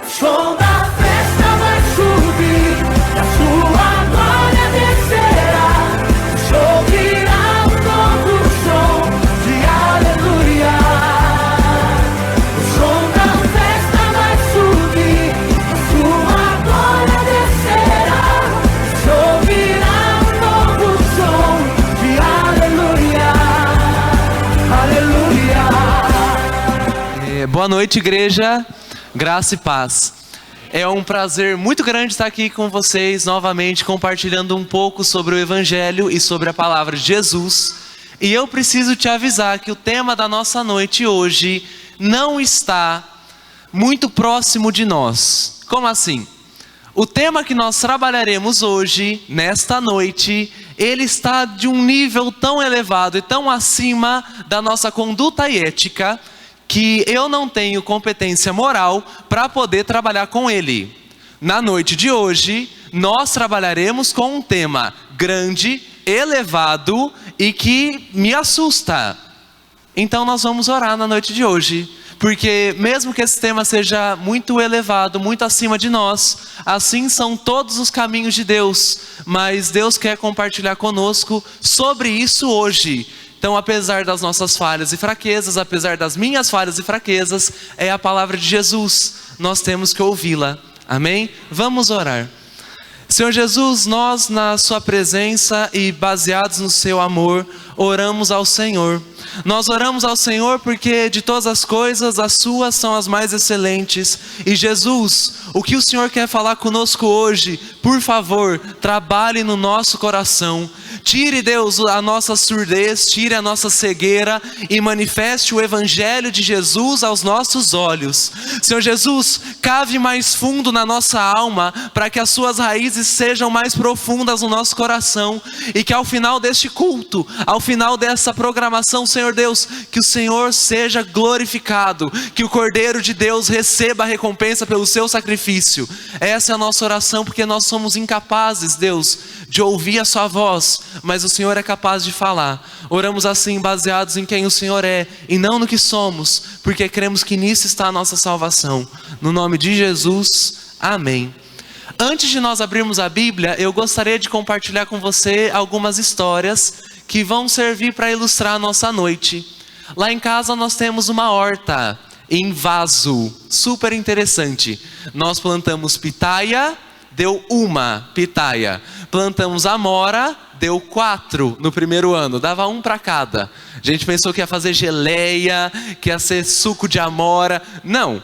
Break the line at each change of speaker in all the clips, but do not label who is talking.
som da festa vai subir, a sua glória descerá, se ouvirá um novo som de aleluia. O som da festa vai subir, a sua glória descerá, se ouvirá um novo som de aleluia. Aleluia.
Boa noite, igreja. Graça e paz. É um prazer muito grande estar aqui com vocês novamente, compartilhando um pouco sobre o Evangelho e sobre a palavra de Jesus. E eu preciso te avisar que o tema da nossa noite hoje não está muito próximo de nós. Como assim? O tema que nós trabalharemos hoje, nesta noite, ele está de um nível tão elevado e tão acima da nossa conduta e ética, que eu não tenho competência moral para poder trabalhar com ele. Na noite de hoje, nós trabalharemos com um tema grande, elevado e que me assusta. Então nós vamos orar na noite de hoje, porque mesmo que esse tema seja muito elevado, muito acima de nós, assim são todos os caminhos de Deus, mas Deus quer compartilhar conosco sobre isso hoje. Então, apesar das nossas falhas e fraquezas, apesar das minhas falhas e fraquezas, é a palavra de Jesus, nós temos que ouvi-la, amém? Vamos orar. Senhor Jesus, nós na sua presença e baseados no seu amor, oramos ao Senhor. Nós oramos ao Senhor porque de todas as coisas, as suas são as mais excelentes. E Jesus, o que o Senhor quer falar conosco hoje, por favor, trabalhe no nosso coração. Tire, Deus, a nossa surdez, tire a nossa cegueira e manifeste o Evangelho de Jesus aos nossos olhos. Senhor Jesus, cave mais fundo na nossa alma, para que as suas raízes sejam mais profundas no nosso coração, e que ao final deste culto, ao final dessa programação, Senhor Deus, que o Senhor seja glorificado, que o Cordeiro de Deus receba a recompensa pelo seu sacrifício. Essa é a nossa oração, porque nós somos incapazes, Deus, de ouvir a sua voz, mas o Senhor é capaz de falar. Oramos assim baseados em quem o Senhor é e não no que somos, porque cremos que nisso está a nossa salvação. No nome de Jesus, amém. Antes de nós abrirmos a Bíblia, eu gostaria de compartilhar com você algumas histórias que vão servir para ilustrar a nossa noite. Lá em casa nós temos uma horta em vaso, super interessante. Nós plantamos pitaia, deu uma pitaia. Plantamos amora, deu 4 no primeiro ano, dava 1 para cada. A gente pensou que ia fazer geleia, que ia ser suco de amora. Não.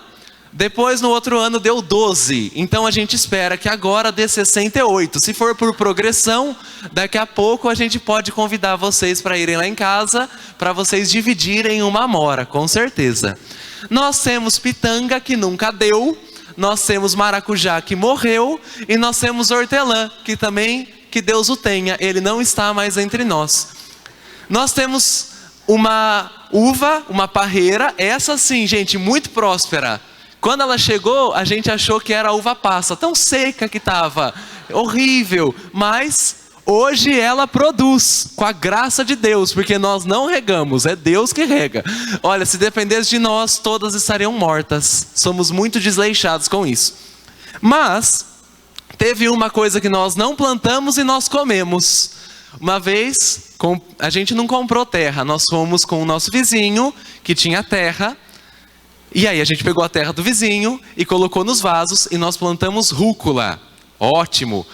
Depois no outro ano deu 12. Então a gente espera que agora dê 68. Se for por progressão, daqui a pouco a gente pode convidar vocês para irem lá em casa, para vocês dividirem uma amora, com certeza. Nós temos pitanga que nunca deu. Nós temos maracujá que morreu, e nós temos hortelã, que também, que Deus o tenha, ele não está mais entre nós. Nós temos uma uva, uma parreira, essa sim, gente, muito próspera. Quando ela chegou, a gente achou que era a uva passa, tão seca que estava, horrível, mas hoje ela produz, com a graça de Deus, porque nós não regamos, é Deus que rega. Olha, se dependesse de nós, todas estariam mortas. Somos muito desleixados com isso. Mas teve uma coisa que nós não plantamos e nós comemos. Uma vez, a gente não comprou terra, nós fomos com o nosso vizinho, que tinha terra. E aí a gente pegou a terra do vizinho e colocou nos vasos, e nós plantamos rúcula. Ótimo.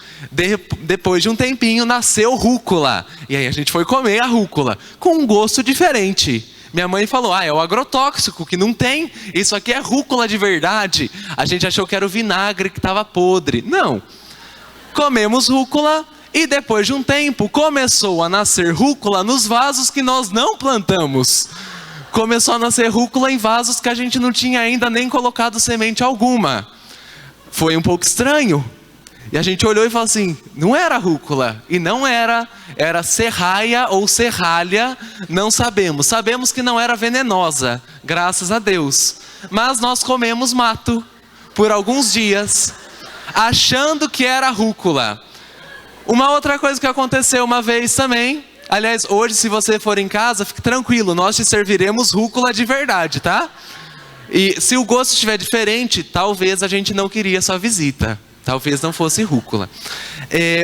Depois de um tempinho nasceu rúcula. E aí a gente foi comer a rúcula, com um gosto diferente. Minha mãe falou, é o agrotóxico que não tem. Isso aqui é rúcula de verdade. A gente achou que era o vinagre que estava podre. Não. Comemos rúcula e depois de um tempo começou a nascer rúcula nos vasos que nós não plantamos. Começou a nascer rúcula em vasos que a gente não tinha ainda nem colocado semente alguma. Foi um pouco estranho. E a gente olhou e falou assim, não era rúcula. E não era, era serraia ou serralha, não sabemos. Sabemos que não era venenosa, graças a Deus. Mas nós comemos mato por alguns dias, achando que era rúcula. Uma outra coisa que aconteceu uma vez também, aliás, hoje se você for em casa, fique tranquilo, nós te serviremos rúcula de verdade, tá? E se o gosto estiver diferente, talvez a gente não queria sua visita. Talvez não fosse rúcula.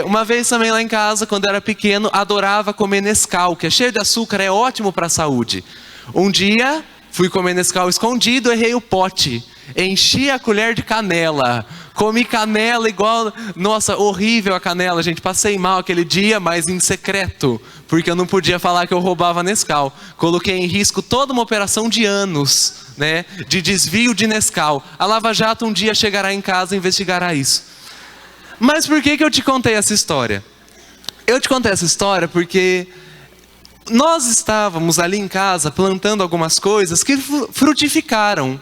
Uma vez também lá em casa, quando eu era pequeno, adorava comer Nescau, que é cheio de açúcar, é ótimo para a saúde. Um dia, fui comer Nescau escondido, errei o pote. Enchi a colher de canela. Comi canela igual... Nossa, horrível a canela, gente. Passei mal aquele dia, mas em secreto. Porque eu não podia falar que eu roubava Nescau. Coloquei em risco toda uma operação de anos, né? De desvio de Nescau. A Lava Jato um dia chegará em casa e investigará isso. Mas por que eu te contei essa história? Eu te contei essa história porque... nós estávamos ali em casa plantando algumas coisas que frutificaram.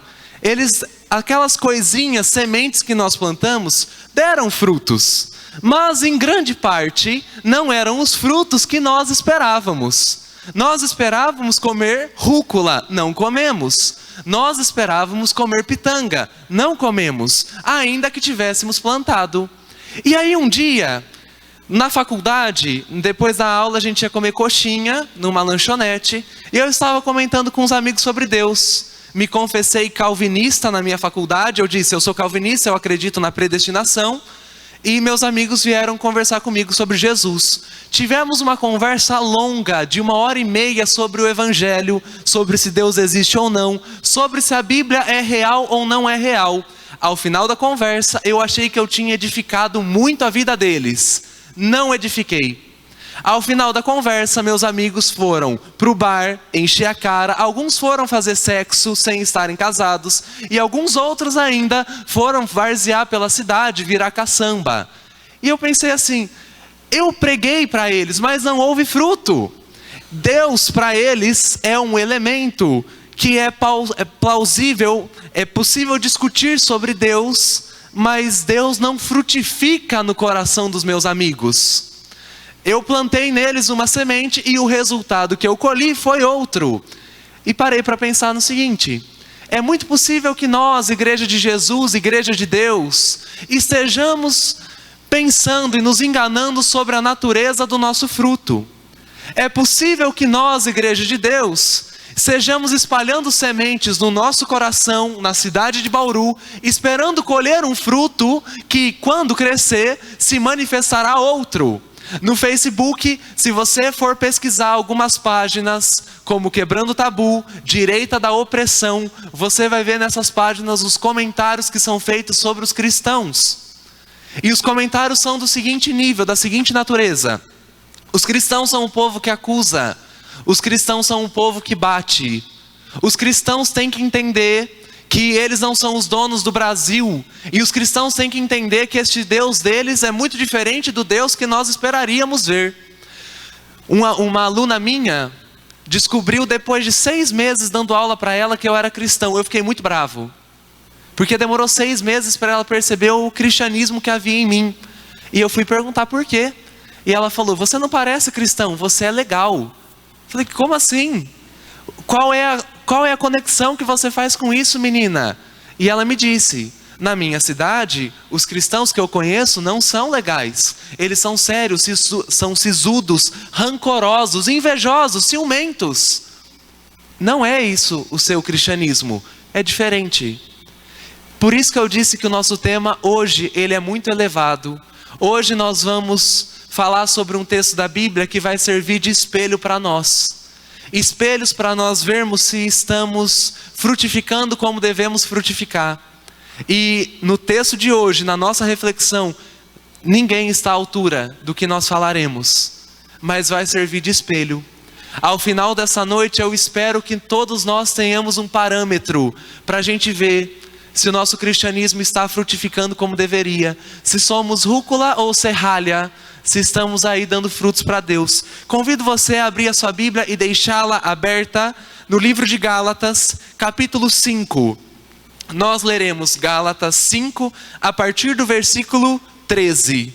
Aquelas coisinhas, sementes que nós plantamos, deram frutos. Mas em grande parte, não eram os frutos que nós esperávamos. Nós esperávamos comer rúcula, não comemos. Nós esperávamos comer pitanga, não comemos, ainda que tivéssemos plantado. E aí um dia, na faculdade, depois da aula, a gente ia comer coxinha numa lanchonete. E eu estava comentando com os amigos sobre Deus. Me confessei calvinista na minha faculdade. Eu disse, eu sou calvinista, eu acredito na predestinação. E meus amigos vieram conversar comigo sobre Jesus. Tivemos uma conversa longa, de 1h30, sobre o Evangelho, sobre se Deus existe ou não, sobre se a Bíblia é real ou não é real. Ao final da conversa, eu achei que eu tinha edificado muito a vida deles. Não edifiquei. Ao final da conversa, meus amigos foram pro bar, encher a cara. Alguns foram fazer sexo sem estarem casados. E alguns outros ainda foram varzear pela cidade, virar caçamba. E eu pensei assim, eu preguei para eles, mas não houve fruto. Deus para eles é um elemento que é plausível, é possível discutir sobre Deus, mas Deus não frutifica no coração dos meus amigos. Eu plantei neles uma semente e o resultado que eu colhi foi outro. E parei para pensar no seguinte: é muito possível que nós, Igreja de Jesus, Igreja de Deus, estejamos pensando e nos enganando sobre a natureza do nosso fruto. É possível que nós, Igreja de Deus, estejamos espalhando sementes no nosso coração, na cidade de Bauru, esperando colher um fruto que, quando crescer, se manifestará outro. No Facebook, se você for pesquisar algumas páginas, como Quebrando o Tabu, Direita da Opressão, você vai ver nessas páginas os comentários que são feitos sobre os cristãos. E os comentários são do seguinte nível, da seguinte natureza: os cristãos são um povo que acusa, os cristãos são um povo que bate, os cristãos têm que entender que eles não são os donos do Brasil, e os cristãos têm que entender que este Deus deles é muito diferente do Deus que nós esperaríamos ver. Uma aluna minha descobriu depois de 6 meses dando aula para ela que eu era cristão. Eu fiquei muito bravo, porque demorou 6 meses para ela perceber o cristianismo que havia em mim. E eu fui perguntar por quê. E ela falou, você não parece cristão, você é legal. Eu falei, como assim? Qual é a conexão que você faz com isso, menina? E ela me disse, na minha cidade, os cristãos que eu conheço não são legais. Eles são sérios, são sisudos, rancorosos, invejosos, ciumentos. Não é isso o seu cristianismo, é diferente. Por isso que eu disse que o nosso tema hoje, ele é muito elevado. Hoje nós vamos falar sobre um texto da Bíblia que vai servir de espelho para nós. Espelhos para nós vermos se estamos frutificando como devemos frutificar. E no texto de hoje, na nossa reflexão, ninguém está à altura do que nós falaremos, mas vai servir de espelho. Ao final dessa noite, eu espero que todos nós tenhamos um parâmetro para a gente ver se o nosso cristianismo está frutificando como deveria, se somos rúcula ou serralha, se estamos aí dando frutos para Deus. Convido você a abrir a sua Bíblia e deixá-la aberta no livro de Gálatas, capítulo 5. Nós leremos Gálatas 5, a partir do versículo 13.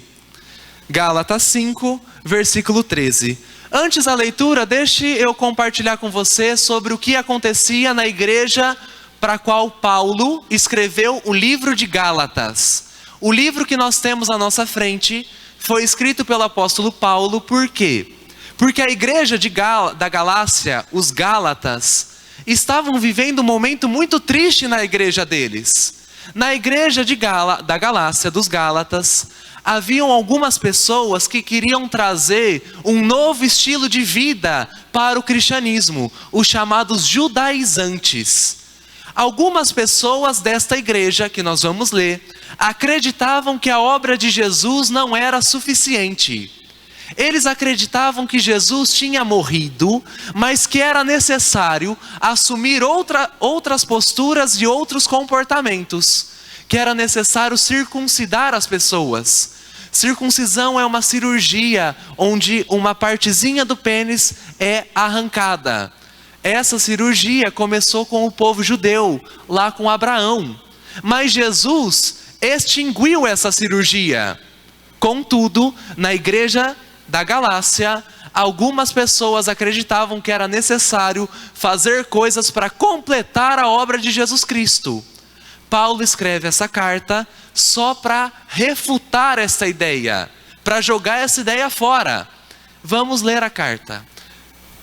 Gálatas 5, versículo 13. Antes da leitura, deixe eu compartilhar com você sobre o que acontecia na igreja para a qual Paulo escreveu o livro de Gálatas. O livro que nós temos à nossa frente foi escrito pelo apóstolo Paulo. Por quê? Porque a igreja da Galácia, os Gálatas, estavam vivendo um momento muito triste na igreja deles. Na igreja da Galácia, dos Gálatas, haviam algumas pessoas que queriam trazer um novo estilo de vida para o cristianismo, os chamados judaizantes. Algumas pessoas desta igreja, que nós vamos ler, acreditavam que a obra de Jesus não era suficiente. Eles acreditavam que Jesus tinha morrido, mas que era necessário assumir outras posturas e outros comportamentos, que era necessário circuncidar as pessoas. Circuncisão é uma cirurgia onde uma partezinha do pênis é arrancada. Essa cirurgia começou com o povo judeu, lá com Abraão. Mas Jesus extinguiu essa cirurgia. Contudo, na igreja da Galácia, algumas pessoas acreditavam que era necessário fazer coisas para completar a obra de Jesus Cristo. Paulo escreve essa carta só para refutar essa ideia, para jogar essa ideia fora. Vamos ler a carta.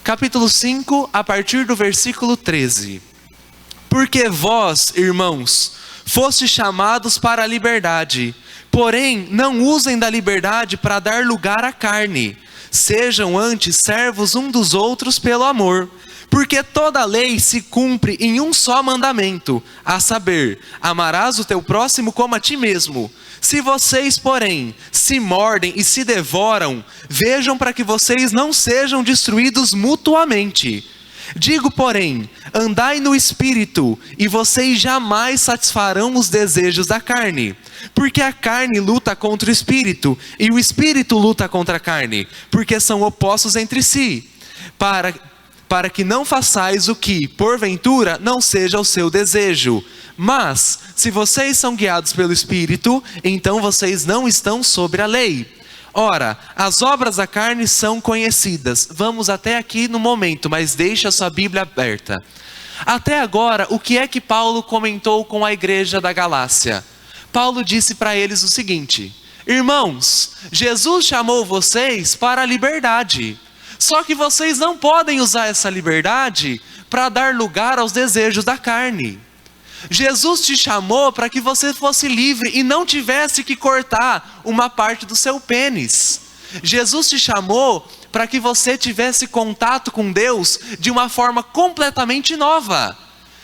Capítulo 5, a partir do versículo 13. Porque vós, irmãos, fostes chamados para a liberdade. Porém, não usem da liberdade para dar lugar à carne. Sejam antes servos um dos outros pelo amor. Porque toda a lei se cumpre em um só mandamento, a saber, amarás o teu próximo como a ti mesmo. Se vocês, porém, se mordem e se devoram, vejam para que vocês não sejam destruídos mutuamente. Digo, porém, andai no Espírito, e vocês jamais satisfarão os desejos da carne. Porque a carne luta contra o Espírito, e o Espírito luta contra a carne, porque são opostos entre si, para que não façais o que, porventura, não seja o seu desejo. Mas, se vocês são guiados pelo Espírito, então vocês não estão sobre a lei. Ora, as obras da carne são conhecidas. Vamos até aqui no momento, mas deixa a sua Bíblia aberta. Até agora, o que é que Paulo comentou com a igreja da Galácia? Paulo disse para eles o seguinte: irmãos, Jesus chamou vocês para a liberdade. Só que vocês não podem usar essa liberdade para dar lugar aos desejos da carne. Jesus te chamou para que você fosse livre e não tivesse que cortar uma parte do seu pênis. Jesus te chamou para que você tivesse contato com Deus de uma forma completamente nova.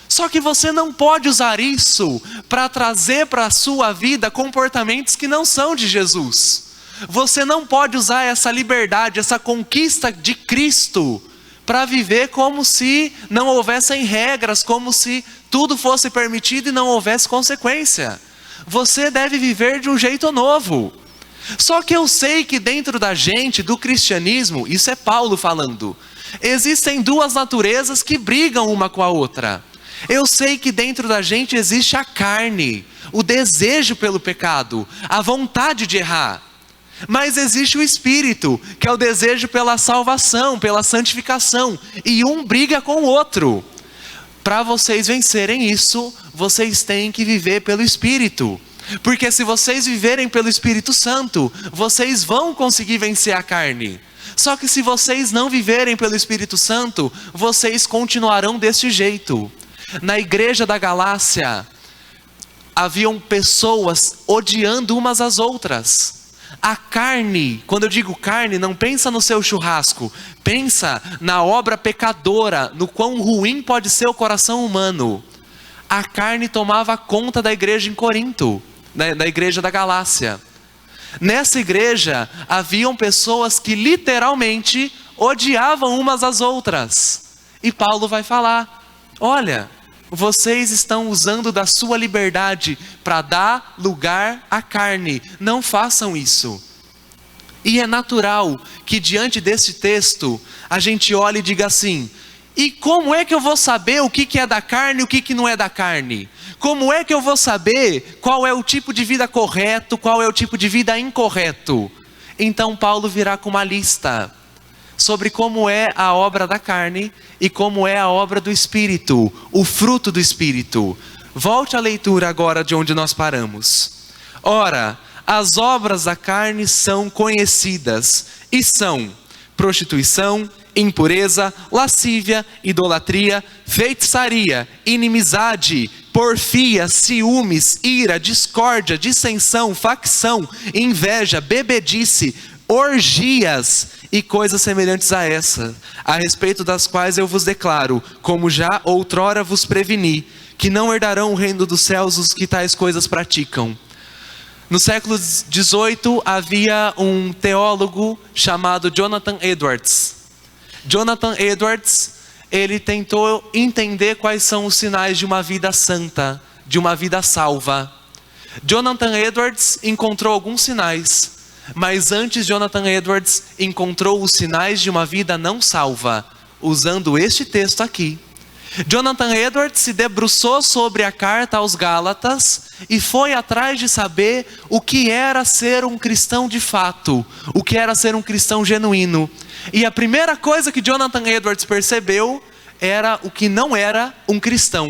Só que você não pode usar isso para trazer para a sua vida comportamentos que não são de Jesus. Você não pode usar essa liberdade, essa conquista de Cristo, para viver como se não houvessem regras, como se tudo fosse permitido e não houvesse consequência. Você deve viver de um jeito novo. Só que eu sei que dentro da gente, do cristianismo, isso é Paulo falando, existem duas naturezas que brigam uma com a outra. Eu sei que dentro da gente existe a carne, o desejo pelo pecado, a vontade de errar. Mas existe o Espírito, que é o desejo pela salvação, pela santificação, e um briga com o outro. Para vocês vencerem isso, vocês têm que viver pelo Espírito. Porque se vocês viverem pelo Espírito Santo, vocês vão conseguir vencer a carne. Só que se vocês não viverem pelo Espírito Santo, vocês continuarão deste jeito. Na igreja da Galácia, haviam pessoas odiando umas às outras. A carne, quando eu digo carne, não pensa no seu churrasco, pensa na obra pecadora, no quão ruim pode ser o coração humano. A carne tomava conta da igreja em Corinto, da igreja da Galácia. Nessa igreja, haviam pessoas que literalmente odiavam umas às outras. E Paulo vai falar: olha, vocês estão usando da sua liberdade para dar lugar à carne. Não façam isso. E é natural que diante desse texto, a gente olhe e diga assim: e como é que eu vou saber o que é da carne e o que não é da carne? Como é que eu vou saber qual é o tipo de vida correto, qual é o tipo de vida incorreto? Então Paulo virá com uma lista sobre como é a obra da carne e como é a obra do Espírito, o fruto do Espírito. Volte à leitura agora de onde nós paramos. Ora, as obras da carne são conhecidas e são prostituição, impureza, lascívia, idolatria, feitiçaria, inimizade, porfia, ciúmes, ira, discórdia, dissensão, facção, inveja, bebedice, orgias e coisas semelhantes a essa, a respeito das quais eu vos declaro, como já outrora vos preveni, que não herdarão o reino dos céus os que tais coisas praticam. No século XVIII havia um teólogo chamado Jonathan Edwards. Jonathan Edwards, ele tentou entender quais são os sinais de uma vida santa, de uma vida salva. Jonathan Edwards encontrou alguns sinais, mas antes Jonathan Edwards encontrou os sinais de uma vida não salva, usando este texto aqui. Jonathan Edwards se debruçou sobre a carta aos Gálatas e foi atrás de saber o que era ser um cristão de fato, o que era ser um cristão genuíno. E a primeira coisa que Jonathan Edwards percebeu era o que não era um cristão.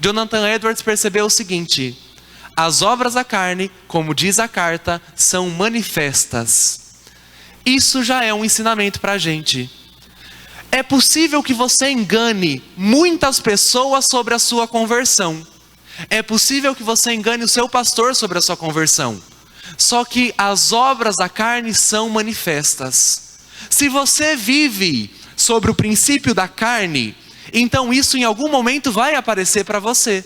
Jonathan Edwards percebeu o seguinte: as obras da carne, como diz a carta, são manifestas. Isso já é um ensinamento para a gente. É possível que você engane muitas pessoas sobre a sua conversão. É possível que você engane o seu pastor sobre a sua conversão. Só que as obras da carne são manifestas. Se você vive sobre o princípio da carne, então isso em algum momento vai aparecer para você.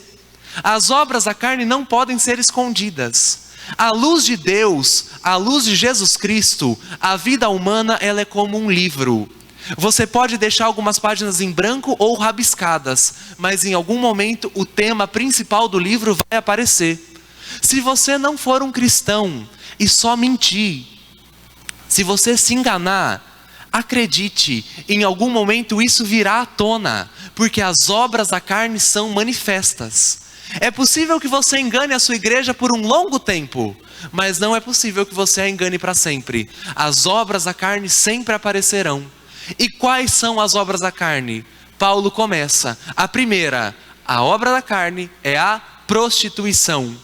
As obras da carne não podem ser escondidas. À luz de Deus, à luz de Jesus Cristo, a vida humana ela é como um livro. Você pode deixar algumas páginas em branco ou rabiscadas, mas em algum momento o tema principal do livro vai aparecer. Se você não for um cristão e só mentir, se você se enganar, acredite, em algum momento isso virá à tona, porque as obras da carne são manifestas. É possível que você engane a sua igreja por um longo tempo, mas não é possível que você a engane para sempre. As obras da carne sempre aparecerão. E quais são as obras da carne? Paulo começa. A primeira, a obra da carne é a prostituição.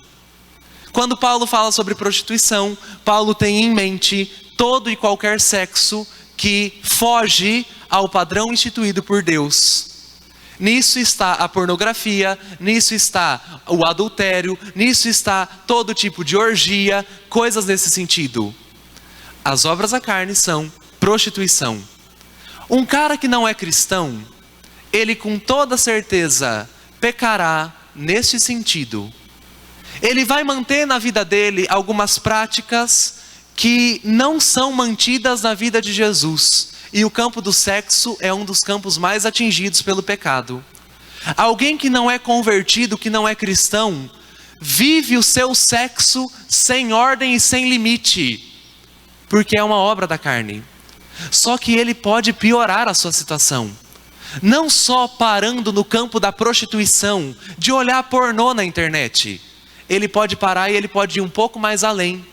Quando Paulo fala sobre prostituição, Paulo tem em mente todo e qualquer sexo que foge ao padrão instituído por Deus. Nisso está a pornografia, nisso está o adultério, nisso está todo tipo de orgia, coisas desse sentido. As obras da carne são prostituição. Um cara que não é cristão, ele com toda certeza pecará neste sentido. Ele vai manter na vida dele algumas práticas que não são mantidas na vida de Jesus. E o campo do sexo é um dos campos mais atingidos pelo pecado. Alguém que não é convertido, que não é cristão, vive o seu sexo sem ordem e sem limite, porque é uma obra da carne. Só que ele pode piorar a sua situação, não só parando no campo da prostituição, de olhar pornô na internet. Ele pode parar e ele pode ir um pouco mais além.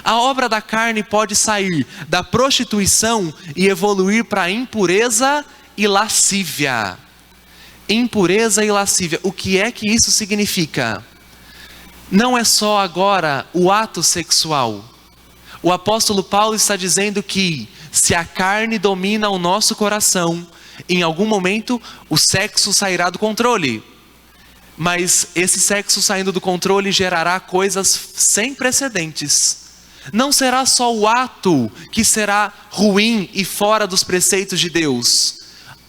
A obra da carne pode sair da prostituição e evoluir para a impureza e lascívia. Impureza e lascívia, o que é que isso significa? Não é só agora o ato sexual. O apóstolo Paulo está dizendo que se a carne domina o nosso coração, em algum momento o sexo sairá do controle. Mas esse sexo saindo do controle gerará coisas sem precedentes. Não será só o ato que será ruim e fora dos preceitos de Deus.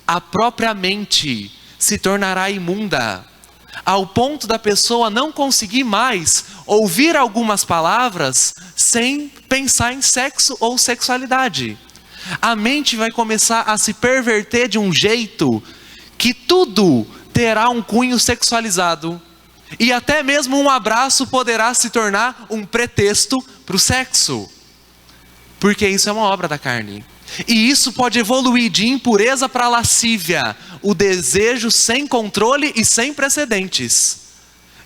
A própria mente se tornará imunda, ao ponto da pessoa não conseguir mais ouvir algumas palavras sem pensar em sexo ou sexualidade. A mente vai começar a se perverter de um jeito que tudo terá um cunho sexualizado. E até mesmo um abraço poderá se tornar um pretexto para o sexo. Porque isso é uma obra da carne. E isso pode evoluir de impureza para lascívia. O desejo sem controle e sem precedentes.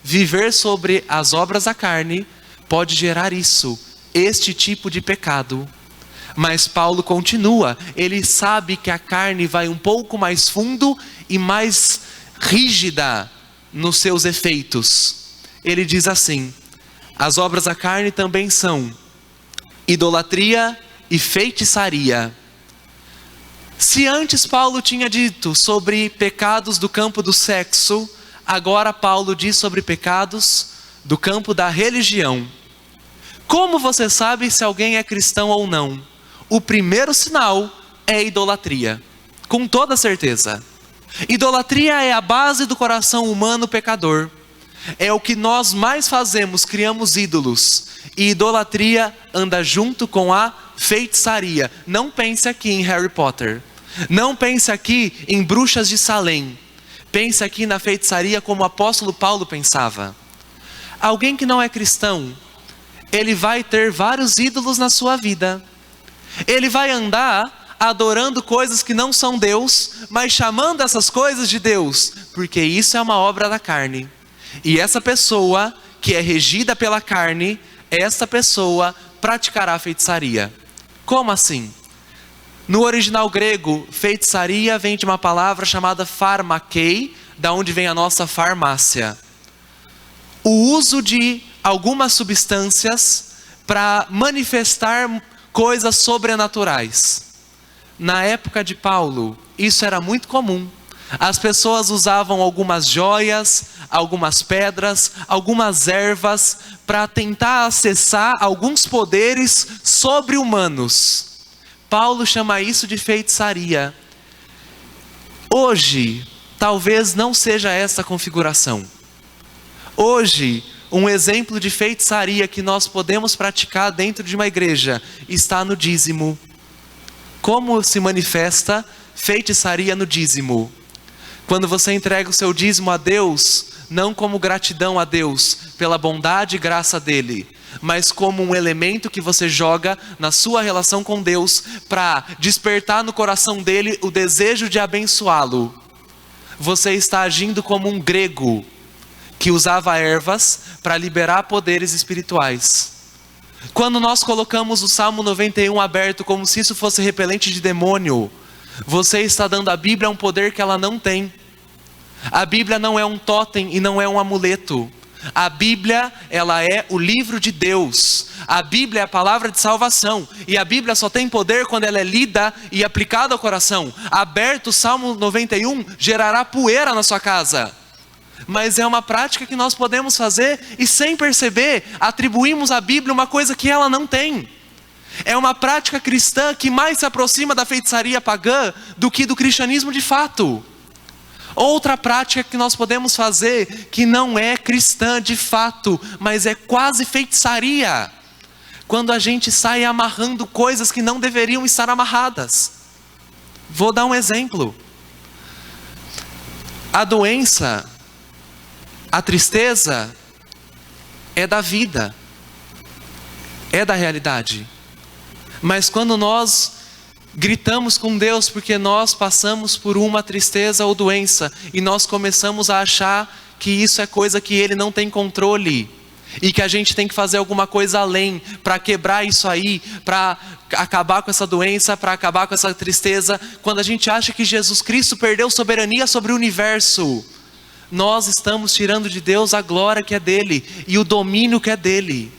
Viver sobre as obras da carne pode gerar isso, este tipo de pecado. Mas Paulo continua, ele sabe que a carne vai um pouco mais fundo e mais rígida nos seus efeitos. Ele diz assim: as obras da carne também são idolatria e feitiçaria. Se antes Paulo tinha dito sobre pecados do campo do sexo, agora Paulo diz sobre pecados do campo da religião. Como você sabe se alguém é cristão ou não? O primeiro sinal é idolatria, com toda certeza. Idolatria é a base do coração humano pecador. É o que nós mais fazemos, criamos ídolos. E idolatria anda junto com a feitiçaria. Não pense aqui em Harry Potter. Não pense aqui em bruxas de Salem. Pense aqui na feitiçaria como o apóstolo Paulo pensava. Alguém que não é cristão, ele vai ter vários ídolos na sua vida. Ele vai andar adorando coisas que não são Deus, mas chamando essas coisas de Deus, porque isso é uma obra da carne. E essa pessoa que é regida pela carne, essa pessoa praticará feitiçaria. Como assim? No original grego, feitiçaria vem de uma palavra chamada pharmakei, da onde vem a nossa farmácia. O uso de algumas substâncias para manifestar coisas sobrenaturais. Na época de Paulo, isso era muito comum. As pessoas usavam algumas joias, algumas pedras, algumas ervas para tentar acessar alguns poderes sobre-humanos. Paulo chama isso de feitiçaria. Hoje, talvez não seja essa a configuração. Hoje, um exemplo de feitiçaria que nós podemos praticar dentro de uma igreja está no dízimo. Como se manifesta feitiçaria no dízimo? Quando você entrega o seu dízimo a Deus, não como gratidão a Deus pela bondade e graça dele, mas como um elemento que você joga na sua relação com Deus para despertar no coração dele o desejo de abençoá-lo. Você está agindo como um grego que usava ervas para liberar poderes espirituais. Quando nós colocamos o Salmo 91 aberto como se isso fosse repelente de demônio, você está dando à Bíblia um poder que ela não tem. A Bíblia não é um totem e não é um amuleto. A Bíblia, ela é o livro de Deus. A Bíblia é a palavra de salvação. E a Bíblia só tem poder quando ela é lida e aplicada ao coração. Aberto o Salmo 91 gerará poeira na sua casa. Mas é uma prática que nós podemos fazer e sem perceber, atribuímos à Bíblia uma coisa que ela não tem. É uma prática cristã que mais se aproxima da feitiçaria pagã do que do cristianismo de fato. Outra prática que nós podemos fazer, que não é cristã de fato, mas é quase feitiçaria, quando a gente sai amarrando coisas que não deveriam estar amarradas. Vou dar um exemplo. A doença, a tristeza, é da vida, é da realidade. Mas quando nós gritamos com Deus porque nós passamos por uma tristeza ou doença e nós começamos a achar que isso é coisa que Ele não tem controle e que a gente tem que fazer alguma coisa além para quebrar isso aí, para acabar com essa doença, para acabar com essa tristeza, quando a gente acha que Jesus Cristo perdeu soberania sobre o universo, nós estamos tirando de Deus a glória que é dele e o domínio que é dele.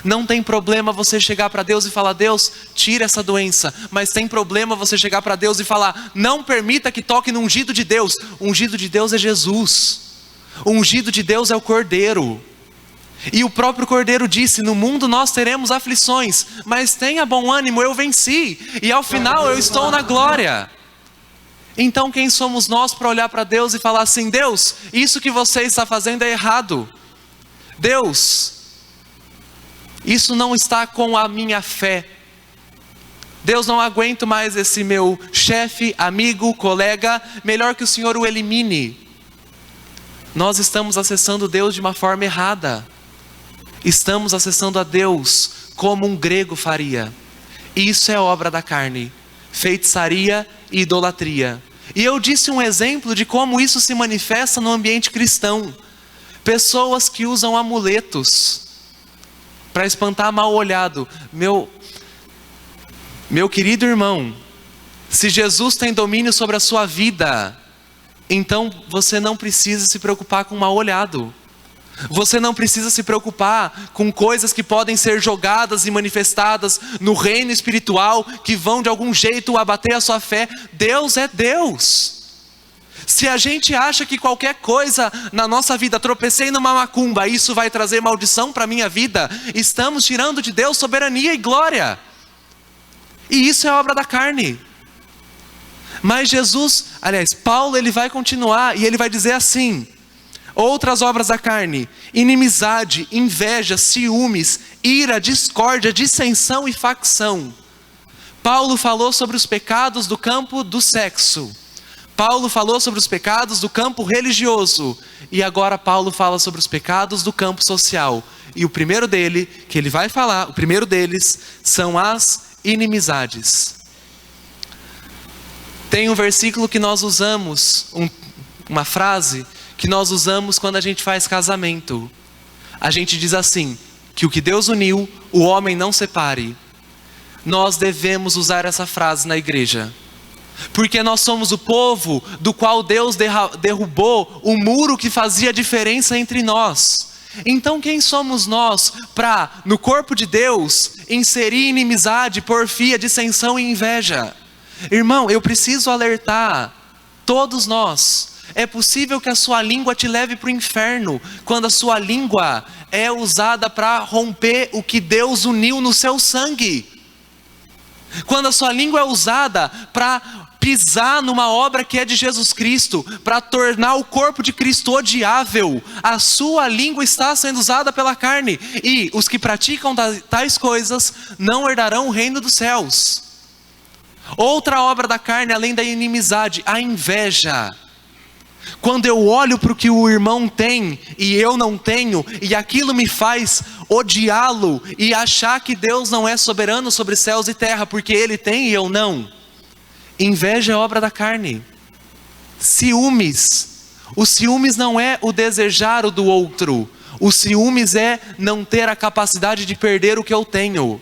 Não tem problema você chegar para Deus e falar: Deus, tira essa doença. Mas tem problema você chegar para Deus e falar: não permita que toque no ungido de Deus. O ungido de Deus é Jesus. O ungido de Deus é o Cordeiro. E o próprio Cordeiro disse: no mundo nós teremos aflições, mas tenha bom ânimo, eu venci. E ao final eu estou na glória. Então quem somos nós para olhar para Deus e falar assim: Deus, isso que você está fazendo é errado. Deus, isso não está com a minha fé. Deus, não aguento mais esse meu chefe, amigo, colega, melhor que o Senhor o elimine. Nós estamos acessando Deus de uma forma errada. Estamos acessando a Deus como um grego faria. E isso é obra da carne, feitiçaria e idolatria. E eu disse um exemplo de como isso se manifesta no ambiente cristão. Pessoas que usam amuletos para espantar mal-olhado. Meu querido irmão, se Jesus tem domínio sobre a sua vida, então você não precisa se preocupar com mal-olhado. Você não precisa se preocupar com coisas que podem ser jogadas e manifestadas no reino espiritual, que vão de algum jeito abater a sua fé. Deus é Deus. Se a gente acha que qualquer coisa na nossa vida, tropecei numa macumba, isso vai trazer maldição para a minha vida, estamos tirando de Deus soberania e glória. E isso é obra da carne. Mas Paulo ele vai continuar e ele vai dizer assim: outras obras da carne: inimizade, inveja, ciúmes, ira, discórdia, dissensão e facção. Paulo falou sobre os pecados do campo do sexo. Paulo falou sobre os pecados do campo religioso. E agora Paulo fala sobre os pecados do campo social. E o primeiro dele, que ele vai falar, o primeiro deles, são as inimizades. Tem um versículo que nós usamos, uma frase que nós usamos quando a gente faz casamento. A gente diz assim, que o que Deus uniu, o homem não separe. Nós devemos usar essa frase na igreja, porque nós somos o povo do qual Deus derrubou o muro que fazia diferença entre nós. Então quem somos nós para, no corpo de Deus, inserir inimizade, porfia, dissensão e inveja? Irmão, eu preciso alertar todos nós. É possível que a sua língua te leve para o inferno, quando a sua língua é usada para romper o que Deus uniu no seu sangue. Quando a sua língua é usada para pisar numa obra que é de Jesus Cristo, para tornar o corpo de Cristo odiável, a sua língua está sendo usada pela carne. E os que praticam tais coisas não herdarão o reino dos céus. Outra obra da carne, além da inimizade, a inveja. Quando eu olho para o que o irmão tem e eu não tenho, e aquilo me faz odiá-lo e achar que Deus não é soberano sobre céus e terra, porque ele tem e eu não. Inveja é obra da carne. Ciúmes. O ciúmes não é o desejar o do outro. O ciúmes é não ter a capacidade de perder o que eu tenho.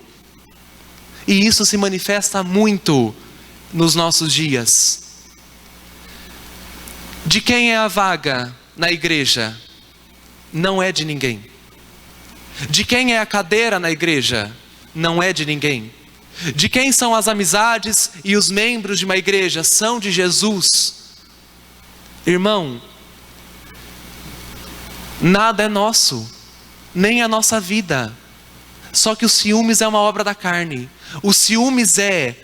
E isso se manifesta muito nos nossos dias. De quem é a vaga na igreja? Não é de ninguém. De quem é a cadeira na igreja? Não é de ninguém. De quem são as amizades e os membros de uma igreja? São de Jesus. Irmão, nada é nosso, nem a nossa vida. Só que o ciúmes é uma obra da carne. O ciúmes é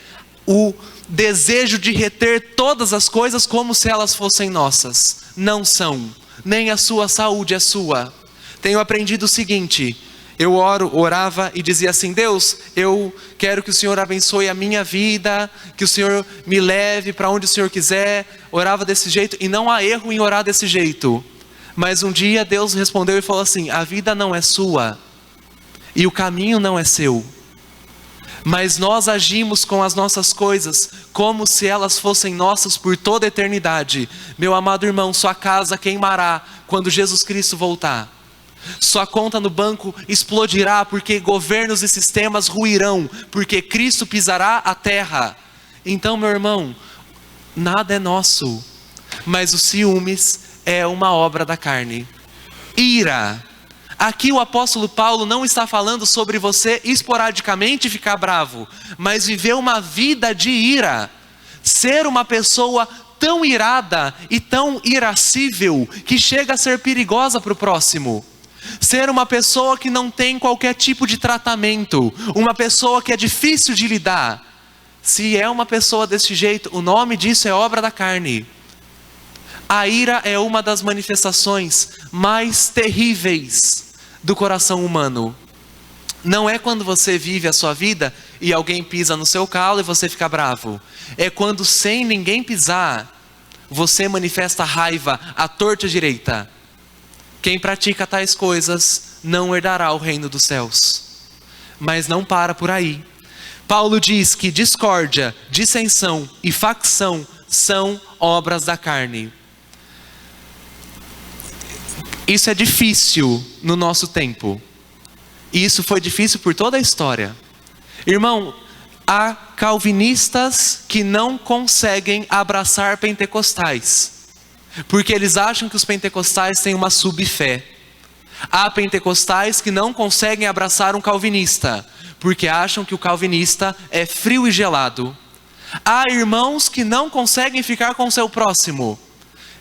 o desejo de reter todas as coisas como se elas fossem nossas. Não são, nem a sua saúde é sua. Tenho aprendido o seguinte: eu orava e dizia assim: Deus, eu quero que o Senhor abençoe a minha vida, que o Senhor me leve para onde o Senhor quiser. Orava desse jeito, e não há erro em orar desse jeito. Mas um dia Deus respondeu e falou assim: a vida não é sua, e o caminho não é seu. Mas nós agimos com as nossas coisas como se elas fossem nossas por toda a eternidade. Meu amado irmão, sua casa queimará quando Jesus Cristo voltar. Sua conta no banco explodirá, porque governos e sistemas ruirão, porque Cristo pisará a terra. Então, meu irmão, nada é nosso, mas os ciúmes é uma obra da carne. Ira. Aqui o apóstolo Paulo não está falando sobre você esporadicamente ficar bravo, mas viver uma vida de ira. Ser uma pessoa tão irada e tão irascível que chega a ser perigosa para o próximo. Ser uma pessoa que não tem qualquer tipo de tratamento, uma pessoa que é difícil de lidar. Se é uma pessoa desse jeito, o nome disso é obra da carne. A ira é uma das manifestações mais terríveis do coração humano. Não é quando você vive a sua vida e alguém pisa no seu calo e você fica bravo. É quando, sem ninguém pisar, você manifesta raiva à torta e à direita. Quem pratica tais coisas não herdará o reino dos céus. Mas não para por aí. Paulo diz que discórdia, dissensão e facção são obras da carne. Isso é difícil no nosso tempo. E isso foi difícil por toda a história. Irmão, há calvinistas que não conseguem abraçar pentecostais, porque eles acham que os pentecostais têm uma subfé. Há pentecostais que não conseguem abraçar um calvinista, porque acham que o calvinista é frio e gelado. Há irmãos que não conseguem ficar com o seu próximo.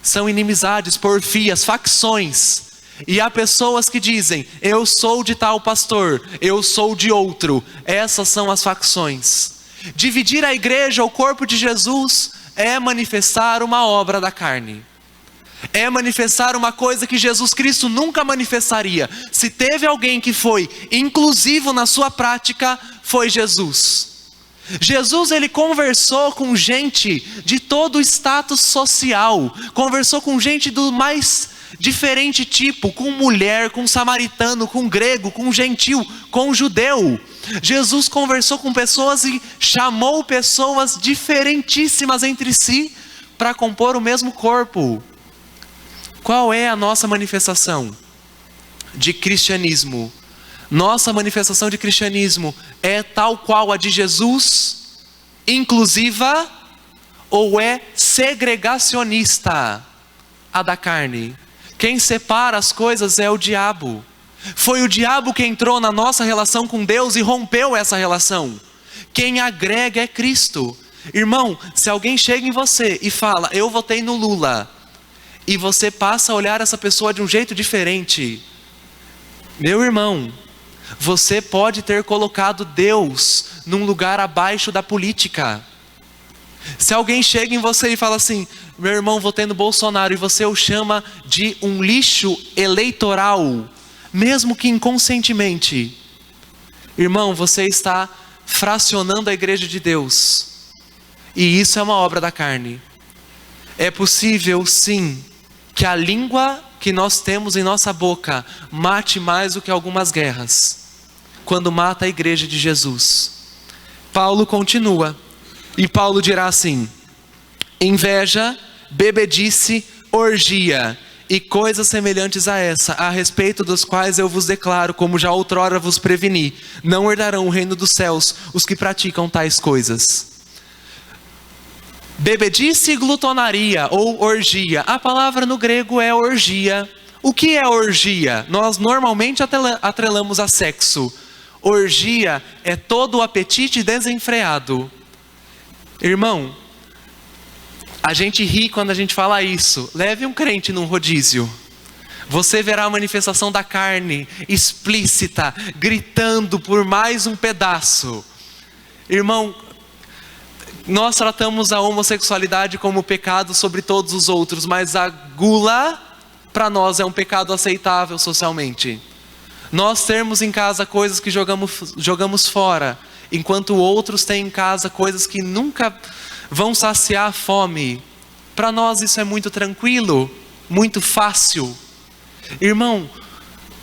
São inimizades, porfias, facções. E há pessoas que dizem: eu sou de tal pastor, eu sou de outro. Essas são as facções. Dividir a igreja, o corpo de Jesus, é manifestar uma obra da carne. É manifestar uma coisa que Jesus Cristo nunca manifestaria. Se teve alguém que foi inclusivo na sua prática, foi Jesus. Jesus, ele conversou com gente de todo o status social, conversou com gente do mais diferente tipo, com mulher, com samaritano, com grego, com gentil, com judeu. Jesus conversou com pessoas e chamou pessoas diferentíssimas entre si para compor o mesmo corpo. Qual é a nossa manifestação de cristianismo? Nossa manifestação de cristianismo é tal qual a de Jesus, inclusiva, ou é segregacionista, a da carne? Quem separa as coisas é o diabo. Foi o diabo que entrou na nossa relação com Deus e rompeu essa relação. Quem agrega é Cristo. Irmão, se alguém chega em você e fala: eu votei no Lula, e você passa a olhar essa pessoa de um jeito diferente, meu irmão, você pode ter colocado Deus num lugar abaixo da política. Se alguém chega em você e fala assim: meu irmão, votei no Bolsonaro, e você o chama de um lixo eleitoral, mesmo que inconscientemente, irmão, você está fracionando a igreja de Deus, e isso é uma obra da carne. É possível sim que a língua que nós temos em nossa boca mate mais do que algumas guerras, quando mata a igreja de Jesus. Paulo continua, e Paulo dirá assim: inveja, bebedice, orgia e coisas semelhantes a essa, a respeito dos quais eu vos declaro, como já outrora vos preveni, não herdarão o reino dos céus os que praticam tais coisas. Bebedice e glutonaria ou orgia, a palavra no grego é orgia. O que é orgia? Nós normalmente atrelamos a sexo. Orgia é todo o apetite desenfreado. Irmão, a gente ri quando a gente fala isso. Leve um crente num rodízio, você verá a manifestação da carne explícita, gritando por mais um pedaço. Irmão, nós tratamos a homossexualidade como pecado sobre todos os outros, mas a gula, para nós, é um pecado aceitável socialmente. Nós termos em casa coisas que jogamos fora, enquanto outros têm em casa coisas que nunca vão saciar a fome. Para nós isso é muito tranquilo, muito fácil. Irmão,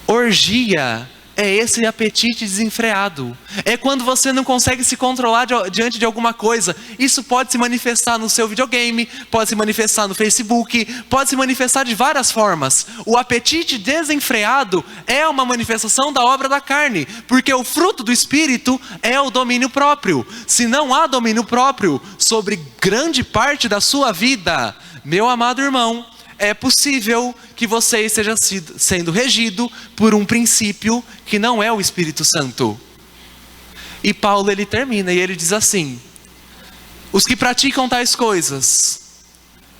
orgia é esse apetite desenfreado. É quando você não consegue se controlar diante de alguma coisa. Isso pode se manifestar no seu videogame, pode se manifestar no Facebook, pode se manifestar de várias formas. O apetite desenfreado é uma manifestação da obra da carne, porque o fruto do Espírito é o domínio próprio. Se não há domínio próprio sobre grande parte da sua vida, meu amado irmão, é possível que você esteja sendo regido por um princípio que não é o Espírito Santo. E Paulo, ele termina e ele diz assim: os que praticam tais coisas,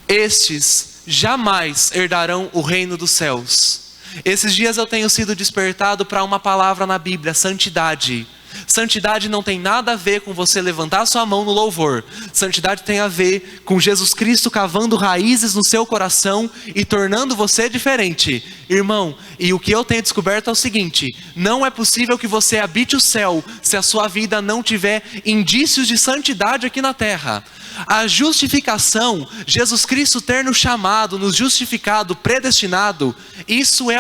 estes jamais herdarão o reino dos céus. Esses dias eu tenho sido despertado para uma palavra na Bíblia: santidade. Santidade não tem nada a ver com você levantar sua mão no louvor. Santidade tem a ver com Jesus Cristo cavando raízes no seu coração e tornando você diferente. Irmão, e o que eu tenho descoberto é o seguinte: não é possível que você habite o céu se a sua vida não tiver indícios de santidade aqui na terra. A justificação, Jesus Cristo ter nos chamado, nos justificado, predestinado, isso é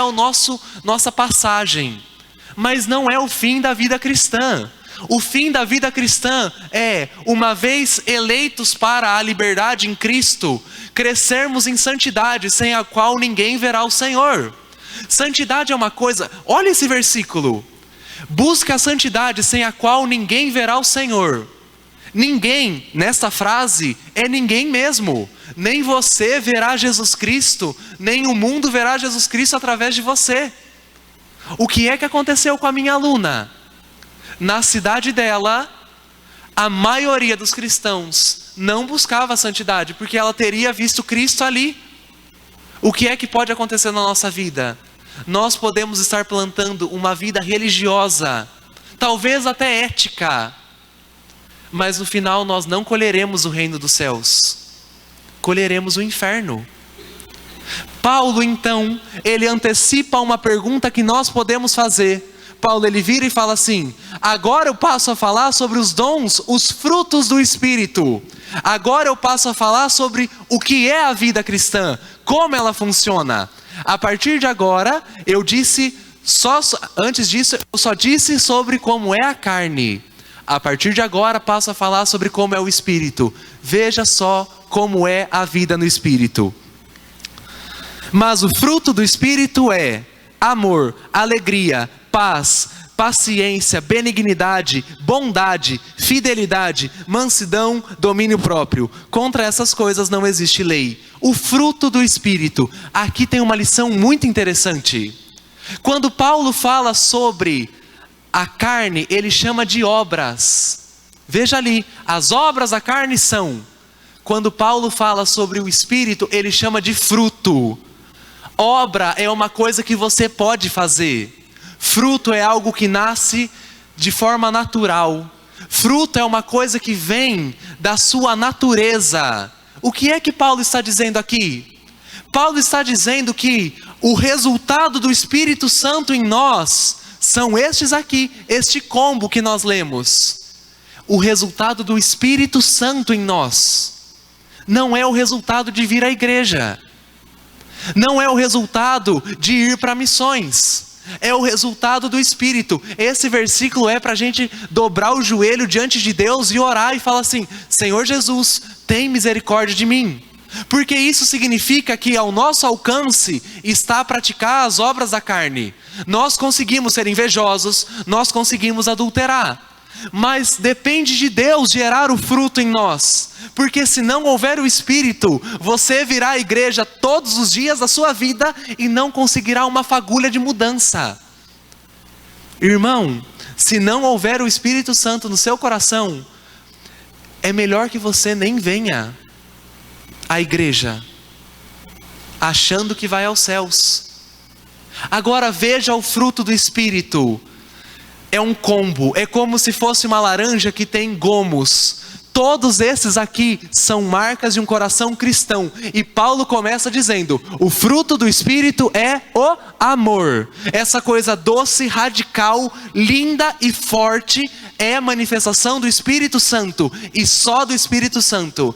nossa passagem. Mas não é o fim da vida cristã. O fim da vida cristã é, uma vez eleitos para a liberdade em Cristo, crescermos em santidade, sem a qual ninguém verá o Senhor. Santidade é uma coisa, olha esse versículo: busca a santidade sem a qual ninguém verá o Senhor. Ninguém, nessa frase, é ninguém mesmo. Nem você verá Jesus Cristo, nem o mundo verá Jesus Cristo através de você. O que é que aconteceu com a minha aluna? Na cidade dela, a maioria dos cristãos não buscava a santidade, porque ela teria visto Cristo ali. O que é que pode acontecer na nossa vida? Nós podemos estar plantando uma vida religiosa, talvez até ética, mas no final nós não colheremos o reino dos céus, colheremos o inferno. Paulo então, ele antecipa uma pergunta que nós podemos fazer. Paulo, ele vira e fala assim: agora eu passo a falar sobre os dons, os frutos do Espírito. Agora eu passo a falar sobre o que é a vida cristã, como ela funciona. A partir de agora, antes disso, eu só disse sobre como é a carne. A partir de agora, passo a falar sobre como é o Espírito. Veja só como é a vida no Espírito. Mas o fruto do Espírito é amor, alegria, paz, paciência, benignidade, bondade, fidelidade, mansidão, domínio próprio. Contra essas coisas não existe lei. O fruto do Espírito. Aqui tem uma lição muito interessante. Quando Paulo fala sobre a carne, ele chama de obras. Veja ali, as obras da carne são. Quando Paulo fala sobre o Espírito, ele chama de fruto. Obra é uma coisa que você pode fazer. Fruto é algo que nasce de forma natural. Fruto é uma coisa que vem da sua natureza. O que é que Paulo está dizendo aqui? Paulo está dizendo que o resultado do Espírito Santo em nós são estes aqui, este combo que nós lemos. O resultado do Espírito Santo em nós não é o resultado de vir à igreja. Não é o resultado de ir para missões. É o resultado do Espírito. Esse versículo é para a gente dobrar o joelho diante de Deus e orar e falar assim: Senhor Jesus, tem misericórdia de mim. Porque isso significa que ao nosso alcance está a praticar as obras da carne. Nós conseguimos ser invejosos, nós conseguimos adulterar. Mas depende de Deus gerar o fruto em nós. Porque se não houver o Espírito, você virá à igreja todos os dias da sua vida e não conseguirá uma fagulha de mudança. Irmão, se não houver o Espírito Santo no seu coração, é melhor que você nem venha à igreja, achando que vai aos céus. Agora veja o fruto do Espírito. É um combo, é como se fosse uma laranja que tem gomos. Todos esses aqui são marcas de um coração cristão. E Paulo começa dizendo: o fruto do Espírito é o amor. Essa coisa doce, radical, linda e forte é a manifestação do Espírito Santo. E só do Espírito Santo.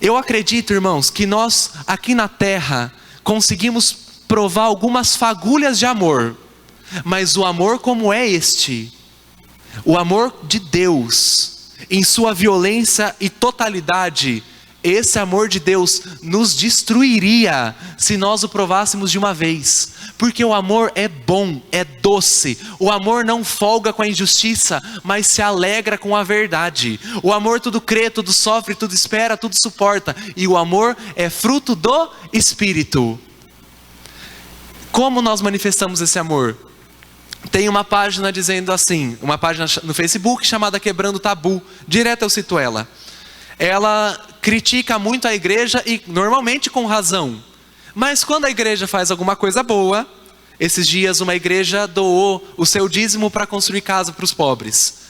Eu acredito, irmãos, que nós aqui na terra conseguimos provar algumas fagulhas de amor. Mas o amor como é este, o amor de Deus, em sua violência e totalidade, esse amor de Deus nos destruiria se nós o provássemos de uma vez. Porque o amor é bom, é doce. O amor não folga com a injustiça, mas se alegra com a verdade. O amor tudo crê, tudo sofre, tudo espera, tudo suporta. E o amor é fruto do Espírito. Como nós manifestamos esse amor? Tem uma página dizendo assim, uma página no Facebook chamada Quebrando Tabu. Direto eu cito ela. Ela critica muito a igreja e normalmente com razão. Mas quando a igreja faz alguma coisa boa, esses dias uma igreja doou o seu dízimo para construir casa para os pobres.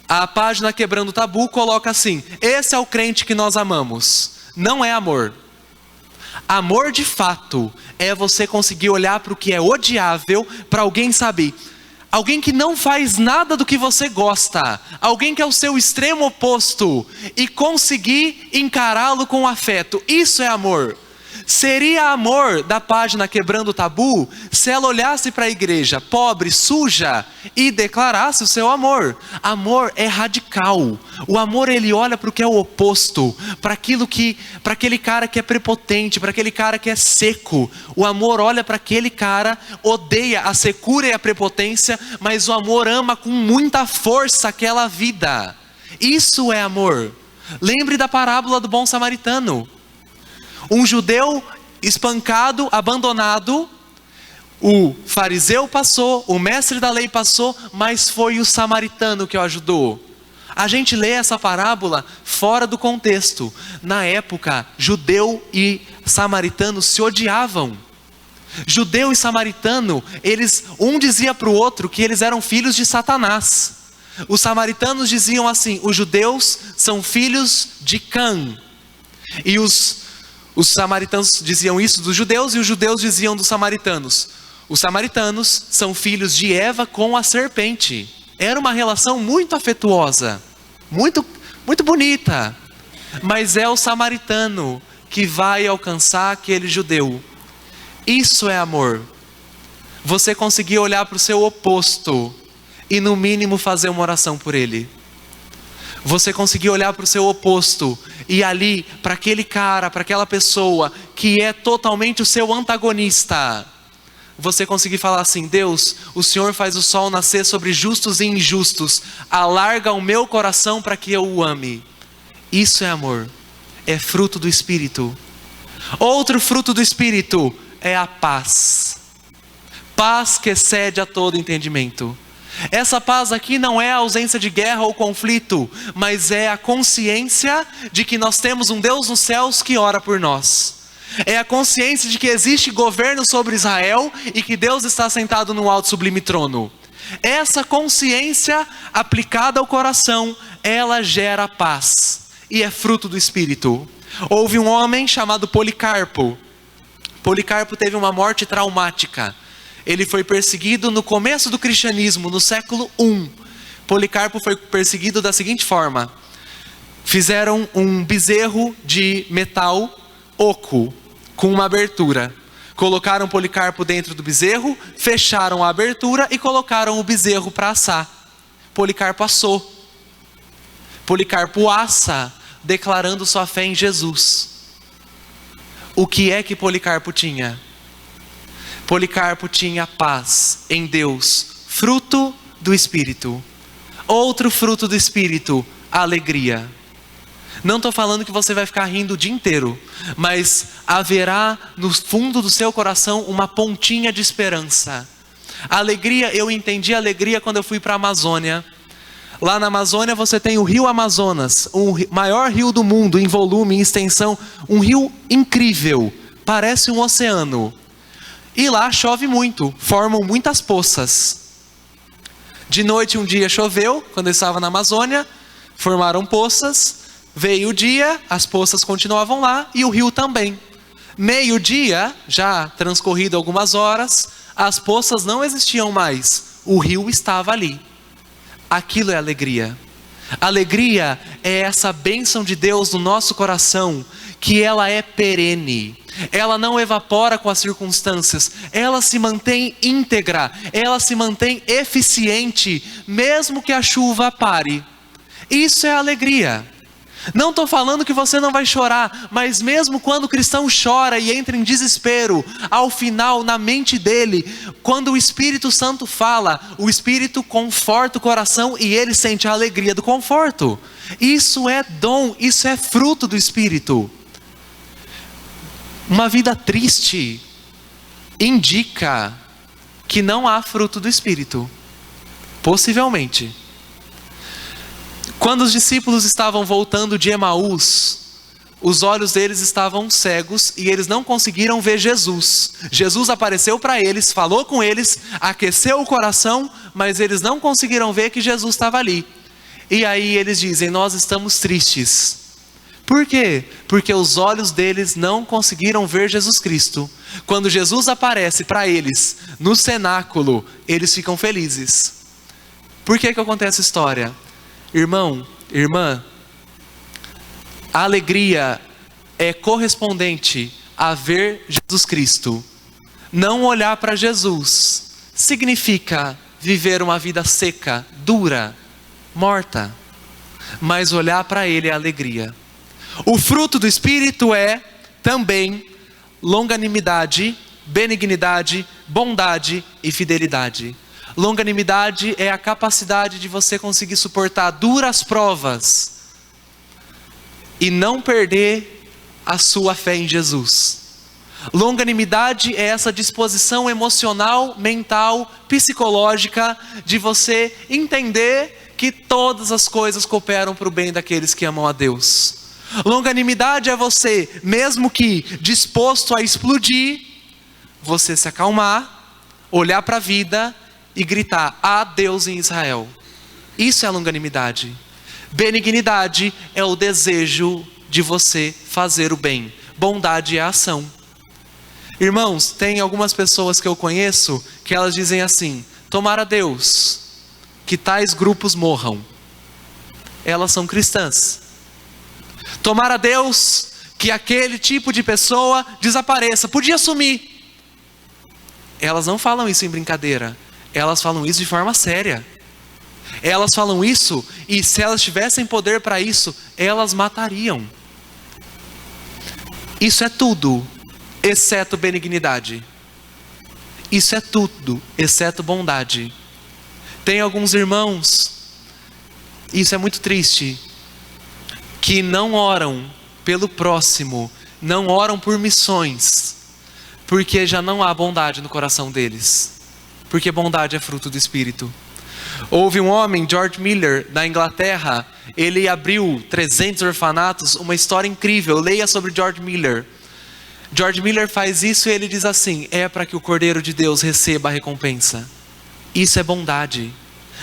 A página Quebrando Tabu coloca assim: esse é o crente que nós amamos. Não é amor. Amor de fato é você conseguir olhar para o que é odiável, para alguém saber. Alguém que não faz nada do que você gosta, alguém que é o seu extremo oposto, e conseguir encará-lo com afeto. Isso é amor. Seria amor da página Quebrando Tabu se ela olhasse para a igreja pobre, suja, e declarasse o seu amor. Amor é radical. O amor, ele olha para o que é o oposto, para aquele cara que é prepotente, para aquele cara que é seco. O amor olha para aquele cara, odeia a secura e a prepotência, mas o amor ama com muita força aquela vida. Isso é amor. Lembre da parábola do bom samaritano. Um judeu espancado, abandonado, O fariseu passou, o mestre da lei passou, mas foi o samaritano que o ajudou. A gente lê essa parábola fora do contexto. Na época, judeu e samaritano se odiavam. Judeu e samaritano, um dizia para o outro que eles eram filhos de Satanás. Os samaritanos diziam assim: os judeus são filhos de Cã. E os samaritanos diziam isso dos judeus, e os judeus diziam dos samaritanos: os samaritanos são filhos de Eva com a serpente. Era uma relação muito afetuosa, muito, muito bonita. Mas é o samaritano que vai alcançar aquele judeu. Isso é amor. Você conseguir olhar para o seu oposto e no mínimo fazer uma oração por ele. Você conseguir olhar para o seu oposto e ali, para aquele cara, para aquela pessoa que é totalmente o seu antagonista, você conseguir falar assim: Deus, o Senhor faz o sol nascer sobre justos e injustos, alarga o meu coração para que eu o ame. Isso é amor, é fruto do Espírito. Outro fruto do Espírito é a paz. Paz que excede a todo entendimento. Essa paz aqui não é a ausência de guerra ou conflito, mas é a consciência de que nós temos um Deus nos céus que ora por nós. É a consciência de que existe governo sobre Israel e que Deus está sentado no alto sublime trono. Essa consciência aplicada ao coração, ela gera paz e é fruto do Espírito. Houve um homem chamado Policarpo. Policarpo teve uma morte traumática. Ele foi perseguido no começo do cristianismo, no século I. Policarpo foi perseguido da seguinte forma: fizeram um bezerro de metal oco, com uma abertura. Colocaram Policarpo dentro do bezerro, fecharam a abertura e colocaram o bezerro para assar. Policarpo assou. Policarpo assa, declarando sua fé em Jesus. O que é que Policarpo tinha? Policarpo tinha paz em Deus, fruto do Espírito. Outro fruto do Espírito, alegria. Não estou falando que você vai ficar rindo o dia inteiro, mas haverá no fundo do seu coração uma pontinha de esperança. Alegria, eu entendi alegria quando eu fui para a Amazônia. Lá na Amazônia você tem o rio Amazonas, o maior rio do mundo em volume, em extensão, um rio incrível, parece um oceano. E lá chove muito, formam muitas poças. De noite um dia choveu, quando eu estava na Amazônia, formaram poças. Veio o dia, as poças continuavam lá e o rio também. Meio-dia, já transcorrido algumas horas, as poças não existiam mais, o rio estava ali. Aquilo é alegria. Alegria é essa bênção de Deus no nosso coração, que ela é perene. Ela não evapora com as circunstâncias, ela se mantém íntegra, ela se mantém eficiente, mesmo que a chuva pare. Isso é alegria. Não estou falando que você não vai chorar, mas mesmo quando o cristão chora e entra em desespero, ao final, na mente dele, quando o Espírito Santo fala, o Espírito conforta o coração e ele sente a alegria do conforto. Isso é dom, isso é fruto do Espírito. Uma vida triste indica que não há fruto do Espírito, possivelmente. Quando os discípulos estavam voltando de Emaús, os olhos deles estavam cegos e eles não conseguiram ver Jesus. Jesus apareceu para eles, falou com eles, aqueceu o coração, mas eles não conseguiram ver que Jesus estava ali. E aí eles dizem: nós estamos tristes. Por quê? Porque os olhos deles não conseguiram ver Jesus Cristo. Quando Jesus aparece para eles no cenáculo, eles ficam felizes. Por que acontece essa história? Irmão, irmã, a alegria é correspondente a ver Jesus Cristo. Não olhar para Jesus significa viver uma vida seca, dura, morta. Mas olhar para Ele é alegria. O fruto do Espírito é também longanimidade, benignidade, bondade e fidelidade. Longanimidade é a capacidade de você conseguir suportar duras provas e não perder a sua fé em Jesus. Longanimidade é essa disposição emocional, mental, psicológica de você entender que todas as coisas cooperam para o bem daqueles que amam a Deus. Longanimidade é você, mesmo que disposto a explodir, você se acalmar, olhar para a vida e gritar: há Deus em Israel. Isso é a longanimidade. Benignidade é o desejo de você fazer o bem. Bondade é a ação. Irmãos, tem algumas pessoas que eu conheço que elas dizem assim: tomara Deus que tais grupos morram. Elas são cristãs. Tomara Deus que aquele tipo de pessoa desapareça, podia sumir. Elas não falam isso em brincadeira, elas falam isso de forma séria. Elas falam isso, e se elas tivessem poder para isso, elas matariam. Isso é tudo, exceto benignidade. Isso é tudo, exceto bondade. Tem alguns irmãos, isso é muito triste, que não oram pelo próximo, não oram por missões, porque já não há bondade no coração deles. Porque bondade é fruto do Espírito. Houve um homem, George Miller, da Inglaterra, ele abriu 300 orfanatos, uma história incrível, leia sobre George Miller. George Miller faz isso e ele diz assim: é para que o Cordeiro de Deus receba a recompensa. Isso é bondade.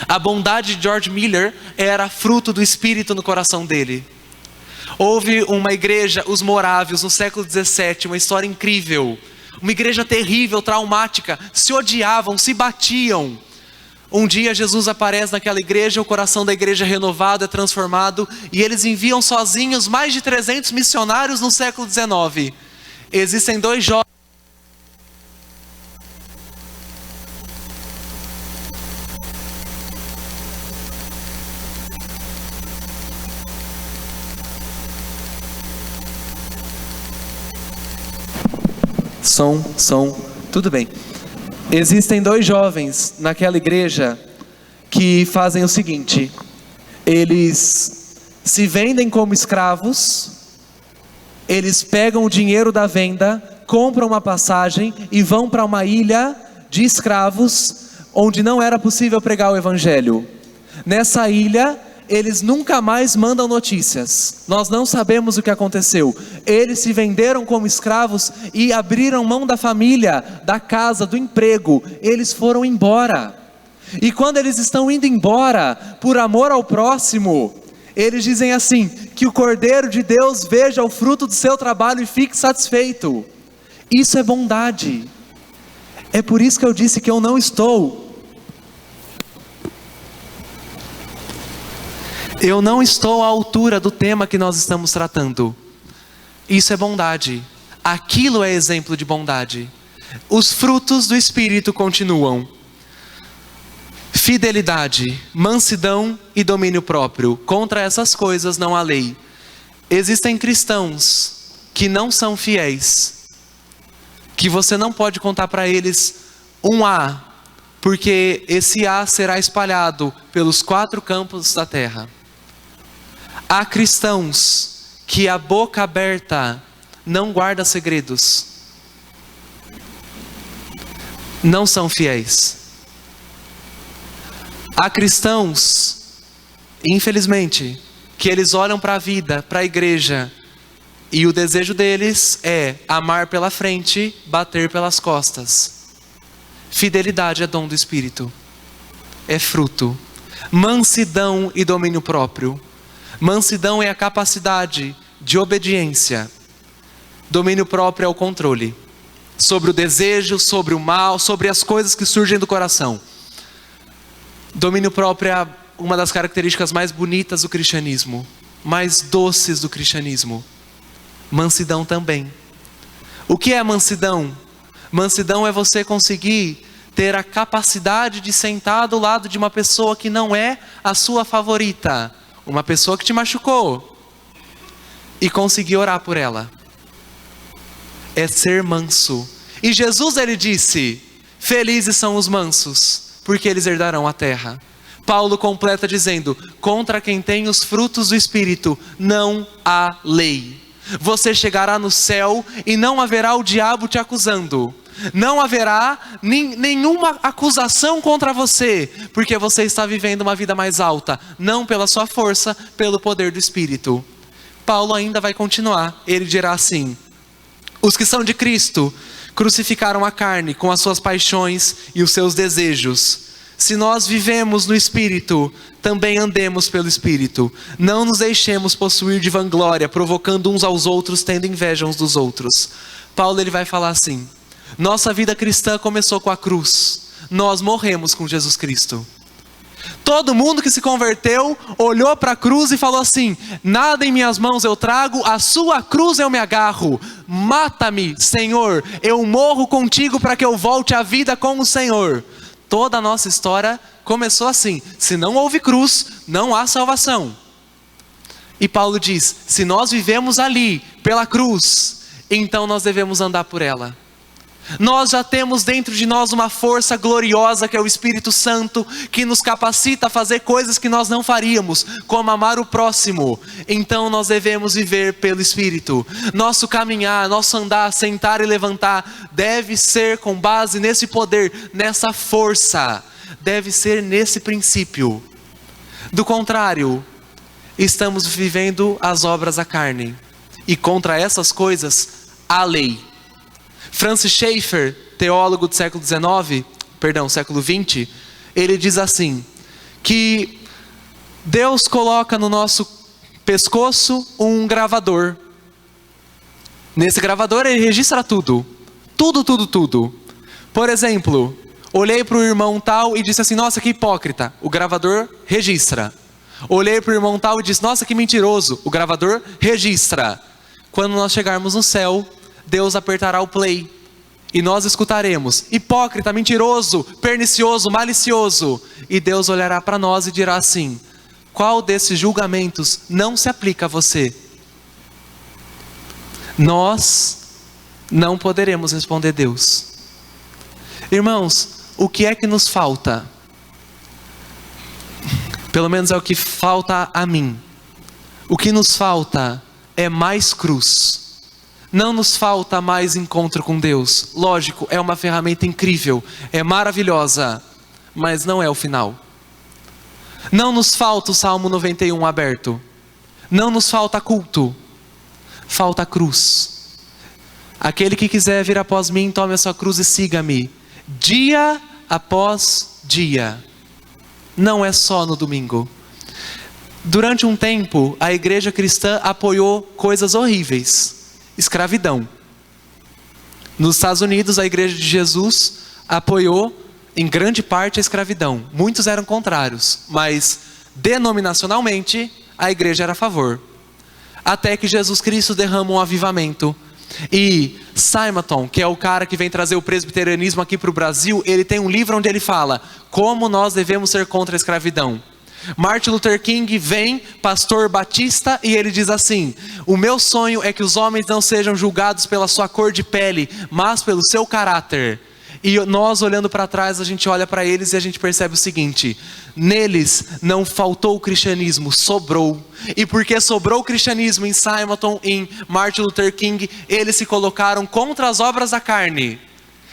A bondade de George Miller era fruto do Espírito no coração dele. Houve uma igreja, os Morávios, no século 17, uma história incrível. Uma igreja terrível, traumática, se odiavam, se batiam. Um dia Jesus aparece naquela igreja, o coração da igreja é renovado, é transformado, e eles enviam sozinhos mais de 300 missionários no século 19. Existem dois jovens. Tudo bem. Existem dois jovens naquela igreja que fazem o seguinte: eles se vendem como escravos, eles pegam o dinheiro da venda, compram uma passagem e vão para uma ilha de escravos, onde não era possível pregar o evangelho. Nessa ilha, eles nunca mais mandam notícias. Nós não sabemos o que aconteceu. Eles se venderam como escravos e abriram mão da família, da casa, do emprego. Eles foram embora. E quando eles estão indo embora, por amor ao próximo, eles dizem assim: que o Cordeiro de Deus veja o fruto do seu trabalho e fique satisfeito. Isso é bondade. É por isso que eu disse que eu não estou à altura do tema que nós estamos tratando. Isso é bondade. Aquilo é exemplo de bondade. Os frutos do Espírito continuam: fidelidade, mansidão e domínio próprio. Contra essas coisas não há lei. Existem cristãos que não são fiéis, que você não pode contar para eles um A, porque esse A será espalhado pelos 4 campos da terra. Há cristãos que a boca aberta não guarda segredos, não são fiéis. Há cristãos, infelizmente, que eles olham para a vida, para a igreja, e o desejo deles é amar pela frente, bater pelas costas. Fidelidade é dom do Espírito, é fruto. Mansidão e domínio próprio. Mansidão é a capacidade de obediência. Domínio próprio é o controle sobre o desejo, sobre o mal, sobre as coisas que surgem do coração. Domínio próprio é uma das características mais bonitas do cristianismo, mais doces do cristianismo. Mansidão também. O que é mansidão? Mansidão é você conseguir ter a capacidade de sentar do lado de uma pessoa que não é a sua favorita, uma pessoa que te machucou, e conseguir orar por ela. É ser manso. E Jesus, ele disse: felizes são os mansos, porque eles herdarão a terra. Paulo completa dizendo: contra quem tem os frutos do Espírito não há lei. Você chegará no céu e não haverá o diabo te acusando. Não haverá nenhuma acusação contra você, porque você está vivendo uma vida mais alta, não pela sua força, pelo poder do Espírito. Paulo ainda vai continuar, ele dirá assim: os que são de Cristo crucificaram a carne com as suas paixões e os seus desejos. Se nós vivemos no Espírito, também andemos pelo Espírito. Não nos deixemos possuir de vanglória, provocando uns aos outros, tendo inveja uns dos outros. Paulo ele vai falar assim: nossa vida cristã começou com a cruz. Nós morremos com Jesus Cristo. Todo mundo que se converteu olhou para a cruz e falou assim: nada em minhas mãos eu trago, a sua cruz eu me agarro. Mata-me, Senhor, eu morro contigo para que eu volte à vida com o Senhor. Toda a nossa história começou assim. Se não houve cruz, não há salvação. E Paulo diz: se nós vivemos ali, pela cruz, então nós devemos andar por ela. Nós já temos dentro de nós uma força gloriosa que é o Espírito Santo, que nos capacita a fazer coisas que nós não faríamos, como amar o próximo. Então nós devemos viver pelo Espírito. Nosso caminhar, nosso andar, sentar e levantar deve ser com base nesse poder, nessa força. Deve ser nesse princípio. Do contrário, estamos vivendo as obras da carne. E contra essas coisas, há lei. Francis Schaeffer, teólogo do século XX, ele diz assim, que Deus coloca no nosso pescoço um gravador. Nesse gravador ele registra tudo. Tudo. Por exemplo, olhei para o irmão tal e disse assim: nossa, que hipócrita. O gravador registra. Olhei para o irmão tal e disse: nossa, que mentiroso. O gravador registra. Quando nós chegarmos no céu, Deus apertará o play e nós escutaremos: hipócrita, mentiroso, pernicioso, malicioso. E Deus olhará para nós e dirá assim: qual desses julgamentos não se aplica a você? Nós não poderemos responder Deus. Irmãos, o que é que nos falta? Pelo menos é o que falta a mim. O que nos falta é mais cruz. Não nos falta mais encontro com Deus. Lógico, é uma ferramenta incrível, é maravilhosa, mas não é o final. Não nos falta o Salmo 91 aberto. Não nos falta culto. Falta cruz. Aquele que quiser vir após mim, tome a sua cruz e siga-me. Dia após dia. Não é só no domingo. Durante um tempo, a igreja cristã apoiou coisas horríveis. Escravidão. Nos Estados Unidos, a Igreja de Jesus apoiou em grande parte a escravidão. Muitos eram contrários, mas denominacionalmente a igreja era a favor. Até que Jesus Cristo derrama um avivamento. E Simonton, que é o cara que vem trazer o presbiterianismo aqui para o Brasil, ele tem um livro onde ele fala como nós devemos ser contra a escravidão. Martin Luther King vem, pastor batista, e ele diz assim: o meu sonho é que os homens não sejam julgados pela sua cor de pele, mas pelo seu caráter. E nós, olhando para trás, a gente olha para eles e a gente percebe o seguinte: neles não faltou o cristianismo, sobrou. E porque sobrou o cristianismo em Simonton, em Martin Luther King, eles se colocaram contra as obras da carne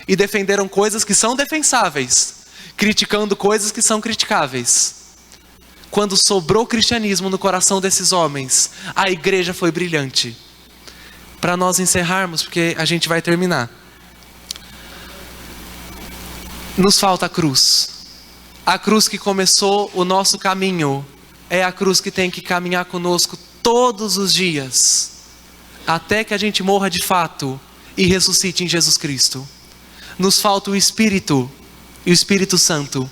e defenderam coisas que são defensáveis, criticando coisas que são criticáveis. Quando sobrou o cristianismo no coração desses homens, a igreja foi brilhante. Para nós encerrarmos, porque a gente vai terminar. Nos falta a cruz. A cruz que começou o nosso caminho é a cruz que tem que caminhar conosco todos os dias, até que a gente morra de fato e ressuscite em Jesus Cristo. Nos falta o Espírito e o Espírito Santo.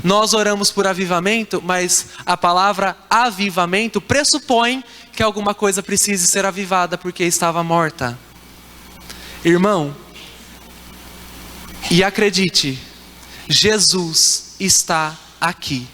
Nós oramos por avivamento, mas a palavra avivamento pressupõe que alguma coisa precise ser avivada porque estava morta. Irmão, e acredite, Jesus está aqui.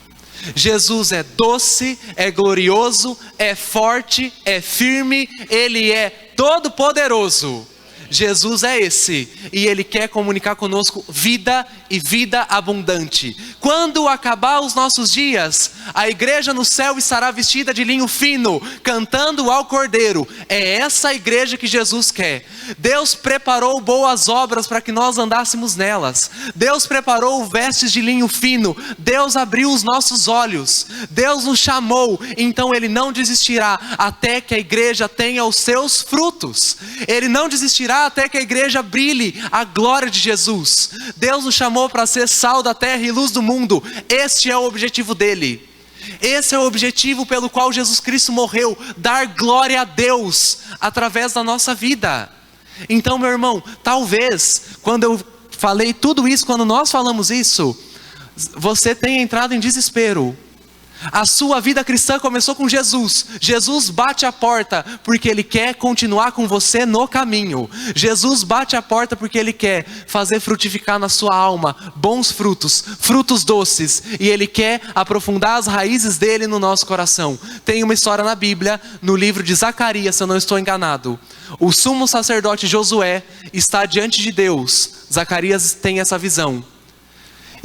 Jesus é doce, é glorioso, é forte, é firme, Ele é todo poderoso. Jesus é esse, e Ele quer comunicar conosco vida e vida abundante. Quando acabar os nossos dias, a igreja no céu estará vestida de linho fino, cantando ao Cordeiro. É essa igreja que Jesus quer. Deus preparou boas obras para que nós andássemos nelas. Deus preparou vestes de linho fino. Deus abriu os nossos olhos. Deus nos chamou, então Ele não desistirá até que a igreja tenha os seus frutos. Ele não desistirá até que a igreja brilhe a glória de Jesus. Deus nos chamou para ser sal da terra e luz do mundo. Este é o objetivo dele. Esse é o objetivo pelo qual Jesus Cristo morreu, dar glória a Deus através da nossa vida. Então, meu irmão, talvez quando eu falei tudo isso, quando nós falamos isso, você tenha entrado em desespero. A sua vida cristã começou com Jesus. Jesus bate a porta porque Ele quer continuar com você no caminho. Jesus bate a porta porque Ele quer fazer frutificar na sua alma bons frutos, frutos doces. E Ele quer aprofundar as raízes dele no nosso coração. Tem uma história na Bíblia, no livro de Zacarias, se eu não estou enganado. O sumo sacerdote Josué está diante de Deus. Zacarias tem essa visão.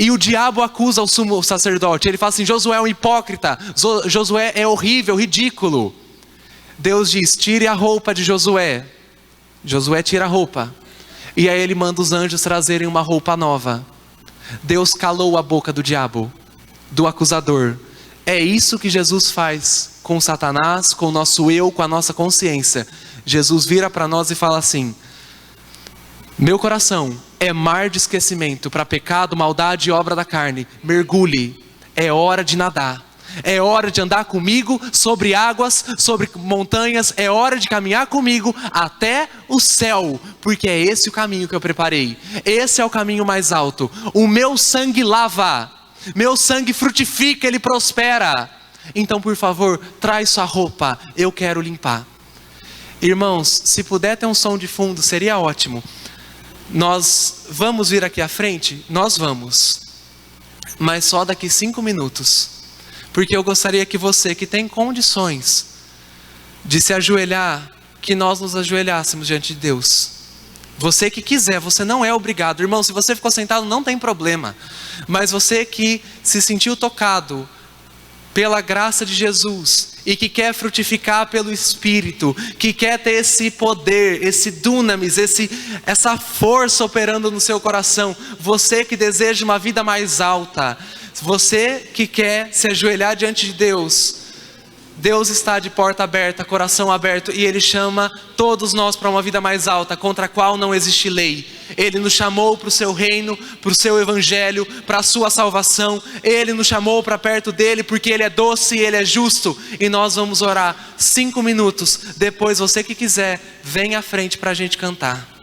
E o diabo acusa o sumo sacerdote. Ele fala assim: Josué é um hipócrita, Josué é horrível, ridículo. Deus diz: tire a roupa de Josué. Josué tira a roupa. E aí ele manda os anjos trazerem uma roupa nova. Deus calou a boca do diabo, do acusador. É isso que Jesus faz com Satanás, com o nosso eu, com a nossa consciência. Jesus vira para nós e fala assim: meu coração é mar de esquecimento para pecado, maldade e obra da carne. Mergulhe, é hora de nadar. É hora de andar comigo sobre águas, sobre montanhas. É hora de caminhar comigo até o céu, porque é esse o caminho que eu preparei. Esse é o caminho mais alto. O meu sangue lava, meu sangue frutifica, ele prospera. Então, por favor, traz sua roupa, eu quero limpar. Irmãos, se puder ter um som de fundo, seria ótimo. Nós vamos vir aqui à frente? Nós vamos, mas só daqui 5 minutos, porque eu gostaria que você que tem condições de se ajoelhar, que nós nos ajoelhássemos diante de Deus. Você que quiser, você não é obrigado. Irmão, se você ficou sentado não tem problema, mas você que se sentiu tocado pela graça de Jesus e que quer frutificar pelo Espírito, que quer ter esse poder, esse dunamis, essa força operando no seu coração, você que deseja uma vida mais alta, você que quer se ajoelhar diante de Deus, Deus está de porta aberta, coração aberto, e Ele chama todos nós para uma vida mais alta, contra a qual não existe lei. Ele nos chamou para o seu reino, para o seu evangelho, para a sua salvação. Ele nos chamou para perto dele, porque Ele é doce e Ele é justo. E nós vamos orar 5 minutos. Depois, você que quiser, vem à frente para a gente cantar.